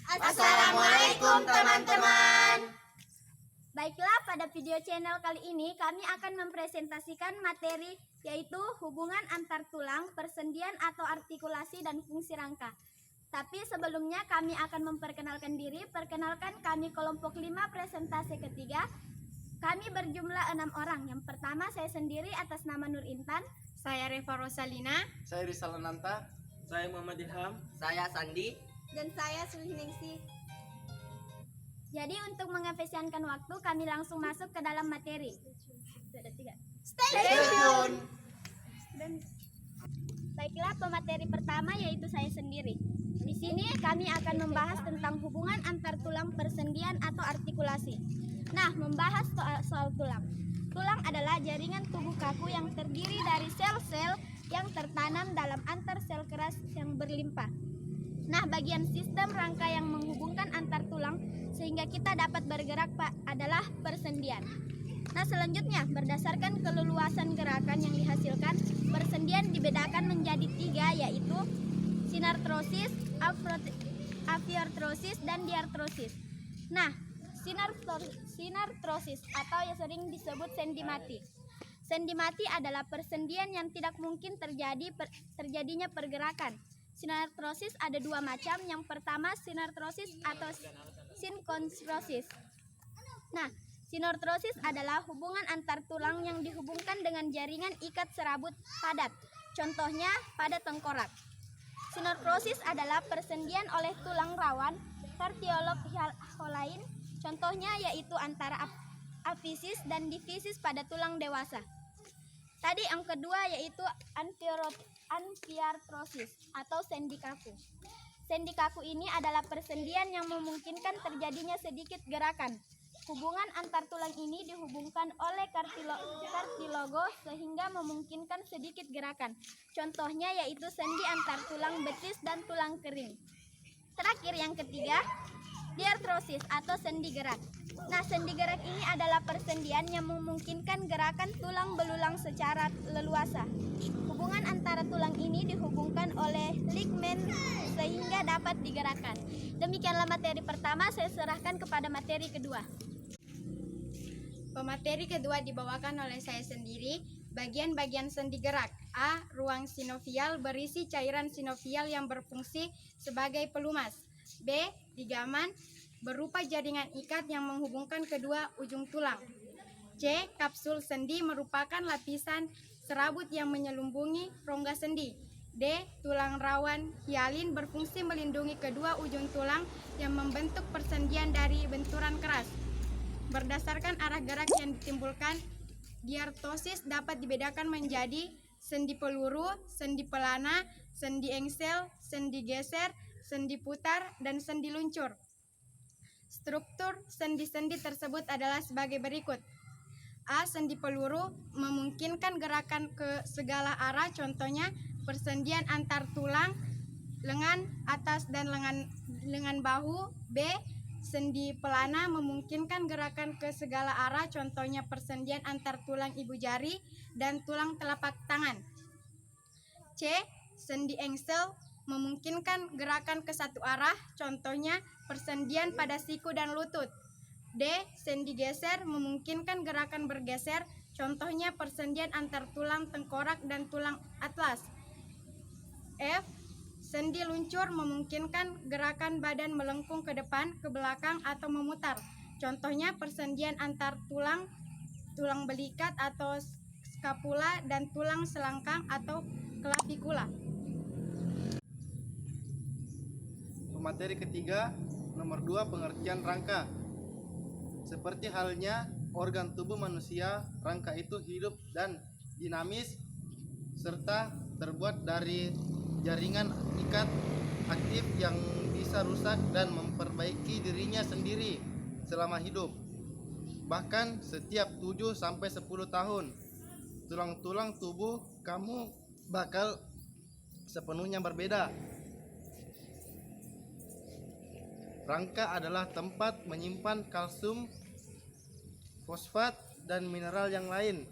Assalamualaikum teman-teman. Baiklah, pada video channel kali ini kami akan mempresentasikan materi yaitu hubungan antar tulang, persendian atau artikulasi dan fungsi rangka. Tapi sebelumnya kami akan memperkenalkan diri. Perkenalkan, kami kelompok 5 presentasi ketiga. Kami berjumlah 6 orang. Yang pertama saya sendiri atas nama Nur Intan. Saya Reva Rosalina. Saya Rizal Ananta. Saya Muhammad Ilham. Saya Sandi. Dan saya Sulhiningsi. Jadi untuk mengefisienkan waktu, kami langsung masuk ke dalam materi. Stay tune. Baiklah, pemateri pertama yaitu saya sendiri. Di sini kami akan membahas tentang hubungan antar tulang, persendian atau artikulasi. Nah, membahas soal tulang. Tulang adalah jaringan tubuh kaku yang terdiri dari sel-sel yang tertanam dalam antar sel keras yang berlimpah. Nah, bagian sistem rangka yang menghubungkan antar tulang sehingga kita dapat bergerak adalah persendian. Nah, selanjutnya berdasarkan keleluasan gerakan yang dihasilkan, persendian dibedakan menjadi 3, yaitu sinartrosis, afiartrosis, dan diartrosis. Nah, sinartrosis atau yang sering disebut sendi mati. Sendi mati adalah persendian yang tidak mungkin terjadinya pergerakan. Sinartrosis ada 2 macam. Yang pertama sinartrosis atau sinkonstrosis. Nah, sinartrosis adalah hubungan antar tulang yang dihubungkan dengan jaringan ikat serabut padat. Contohnya pada tengkorak. Sinartrosis adalah persendian oleh tulang rawan kartiolog lain. Contohnya yaitu antara afisis dan difisis pada tulang dewasa. Tadi yang kedua yaitu anfiartrosis atau sendi kaku. Sendi kaku ini adalah persendian yang memungkinkan terjadinya sedikit gerakan. Hubungan antar tulang ini dihubungkan oleh kartilogo sehingga memungkinkan sedikit gerakan. Contohnya yaitu sendi antar tulang betis dan tulang kering. Terakhir yang ketiga, diartrosis atau sendi gerak. Nah, sendi gerak ini adalah persendian yang memungkinkan gerakan tulang belulang secara leluasa. Hubungan antara tulang ini dihubungkan oleh ligamen sehingga dapat digerakkan. Demikianlah materi pertama, saya serahkan kepada materi kedua. Pemateri kedua dibawakan oleh saya sendiri. Bagian-bagian sendi gerak. A. Ruang sinovial berisi cairan sinovial yang berfungsi sebagai pelumas. B. Ligamen berupa jaringan ikat yang menghubungkan kedua ujung tulang. C. Kapsul sendi merupakan lapisan serabut yang menyelubungi rongga sendi. D. Tulang rawan hialin berfungsi melindungi kedua ujung tulang yang membentuk persendian dari benturan keras. Berdasarkan arah gerak yang ditimbulkan, diartrosis dapat dibedakan menjadi sendi peluru, sendi pelana, sendi engsel, sendi geser, sendi putar, dan sendi luncur. Struktur sendi-sendi tersebut adalah sebagai berikut. A. Sendi peluru memungkinkan gerakan ke segala arah, contohnya persendian antar tulang, lengan atas dan lengan bahu. B. Sendi pelana memungkinkan gerakan ke segala arah, contohnya persendian antar tulang ibu jari dan tulang telapak tangan. C. Sendi engsel memungkinkan gerakan ke satu arah, contohnya persendian pada siku dan lutut. D. Sendi geser memungkinkan gerakan bergeser, contohnya persendian antar tulang tengkorak dan tulang atlas. F. Sendi luncur memungkinkan gerakan badan melengkung ke depan, ke belakang, atau memutar, contohnya persendian antar tulang belikat atau skapula dan tulang selangkang atau clavicula. Materi ketiga, nomor 2, pengertian rangka. Seperti halnya organ tubuh manusia, rangka itu hidup dan dinamis serta terbuat dari jaringan ikat aktif yang bisa rusak dan memperbaiki dirinya sendiri selama hidup. Bahkan setiap 7-10 tahun, tulang-tulang tubuh kamu bakal sepenuhnya berbeda. Rangka adalah tempat menyimpan kalsium, fosfat, dan mineral yang lain.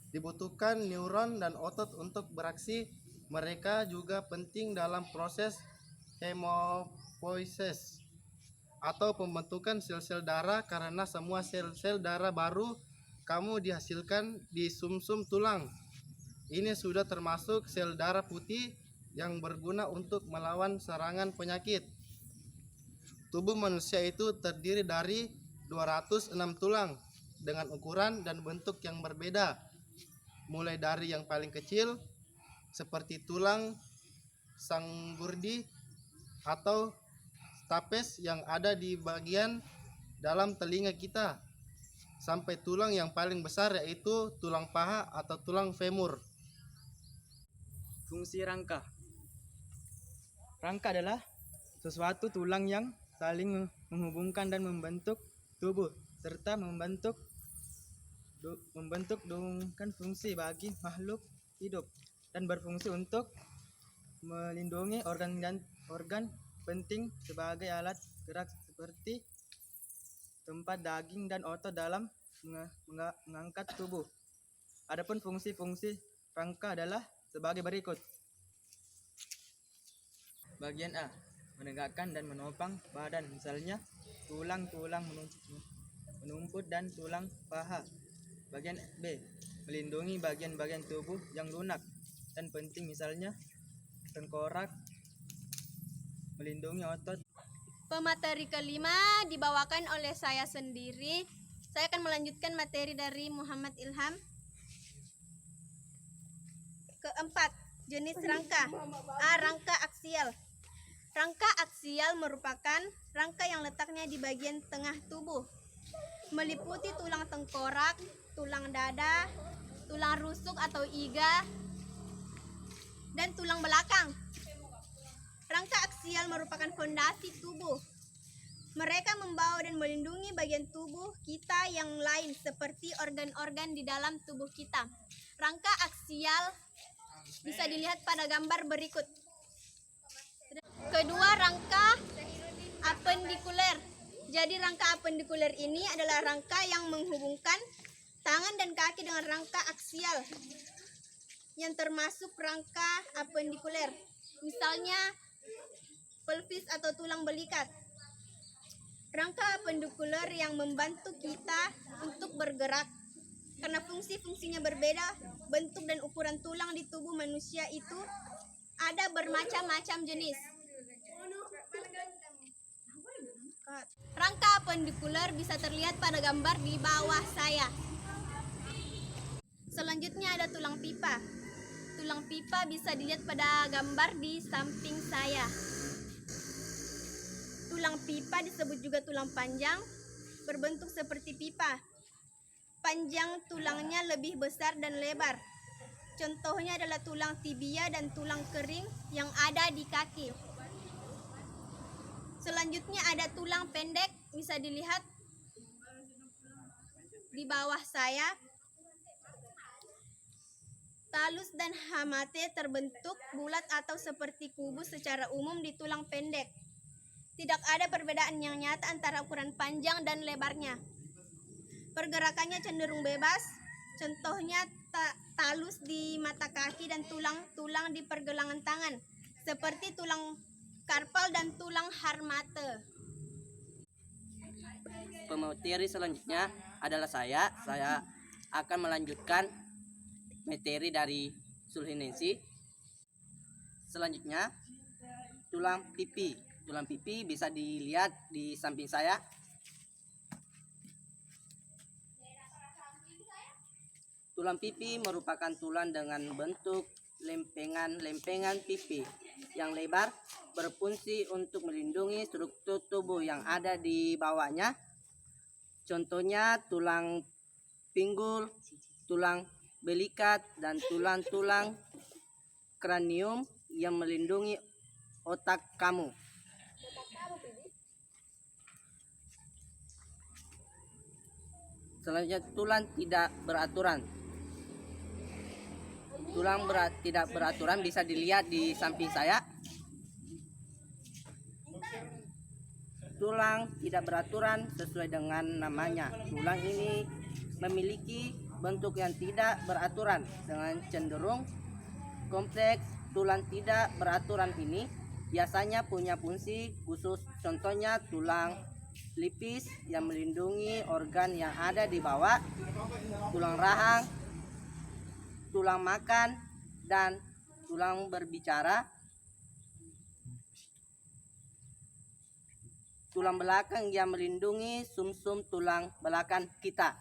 Dibutuhkan neuron dan otot untuk beraksi. Mereka juga penting dalam proses hemopoiesis atau pembentukan sel-sel darah karena semua sel-sel darah baru kamu dihasilkan di sumsum tulang. Ini sudah termasuk sel darah putih yang berguna untuk melawan serangan penyakit. Tubuh manusia itu terdiri dari 206 tulang dengan ukuran dan bentuk yang berbeda. Mulai dari yang paling kecil seperti tulang sanggurdi atau stapes yang ada di bagian dalam telinga kita, sampai tulang yang paling besar yaitu tulang paha atau tulang femur. Fungsi rangka. Rangka adalah sesuatu tulang yang saling menghubungkan dan membentuk tubuh serta membentuk dongkan fungsi bagi makhluk hidup dan berfungsi untuk melindungi organ penting sebagai alat gerak seperti tempat daging dan otot dalam mengangkat tubuh. Adapun fungsi-fungsi rangka adalah sebagai berikut. Bagian A, menegakkan dan menopang badan, misalnya tulang-tulang menumput dan tulang paha. Bagian B, melindungi bagian-bagian tubuh yang lunak dan penting, misalnya tengkorak, melindungi otot. Pemateri kelima dibawakan oleh saya sendiri. Saya akan melanjutkan materi dari Muhammad Ilham. Keempat, jenis rangka. A. Rangka aksial. Rangka aksial merupakan rangka yang letaknya di bagian tengah tubuh, meliputi tulang tengkorak, tulang dada, tulang rusuk atau iga, dan tulang belakang. Rangka aksial merupakan fondasi tubuh. Mereka membawa dan melindungi bagian tubuh kita yang lain seperti organ-organ di dalam tubuh kita. Rangka aksial bisa dilihat pada gambar berikut. Kedua, rangka apendikuler. Jadi rangka apendikuler ini adalah rangka yang menghubungkan tangan dan kaki dengan rangka aksial yang termasuk rangka apendikuler. Misalnya pelvis atau tulang belikat. Rangka apendikuler yang membantu kita untuk bergerak karena fungsi-fungsinya berbeda. Bentuk dan ukuran tulang di tubuh manusia itu ada bermacam-macam jenis. Rangka apendikuler bisa terlihat pada gambar di bawah saya. Selanjutnya ada tulang pipa. Tulang pipa bisa dilihat pada gambar di samping saya. Tulang pipa disebut juga tulang panjang, berbentuk seperti pipa. Panjang tulangnya lebih besar dan lebar. Contohnya adalah tulang tibia dan tulang kering yang ada di kaki. Selanjutnya ada tulang pendek, bisa dilihat di bawah saya. Talus dan hamate terbentuk bulat atau seperti kubus secara umum di tulang pendek. Tidak ada perbedaan yang nyata antara ukuran panjang dan lebarnya. Pergerakannya cenderung bebas, contohnya talus di mata kaki dan tulang-tulang di pergelangan tangan, seperti tulang karpal dan tulang harmate. Pemateri selanjutnya adalah saya. Saya akan melanjutkan materi dari Sulhinensi. Selanjutnya, tulang pipi. Tulang pipi bisa dilihat di samping saya. Tulang pipi merupakan tulang dengan bentuk lempengan pipi yang lebar, berfungsi untuk melindungi struktur tubuh yang ada di bawahnya. Contohnya tulang pinggul, tulang belikat, dan tulang-tulang kranium yang melindungi otak kamu. Selanjutnya, tulang tidak beraturan. Tulang tidak beraturan bisa dilihat di samping saya. Tulang tidak beraturan sesuai dengan namanya. Tulang ini memiliki bentuk yang tidak beraturan dengan cenderung kompleks. Tulang tidak beraturan ini biasanya punya fungsi khusus, contohnya tulang pelipis yang melindungi organ yang ada di bawah, tulang rahang, tulang makan, dan tulang berbicara. Tulang belakang yang melindungi sumsum tulang belakang kita.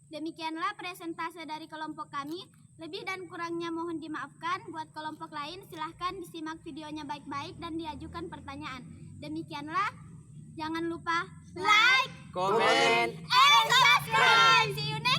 Demikianlah presentase dari kelompok kami. Lebih dan kurangnya mohon dimaafkan. Buat kelompok lain silahkan disimak videonya baik-baik dan diajukan pertanyaan. Demikianlah. Jangan lupa like, Komen, and subscribe. See you next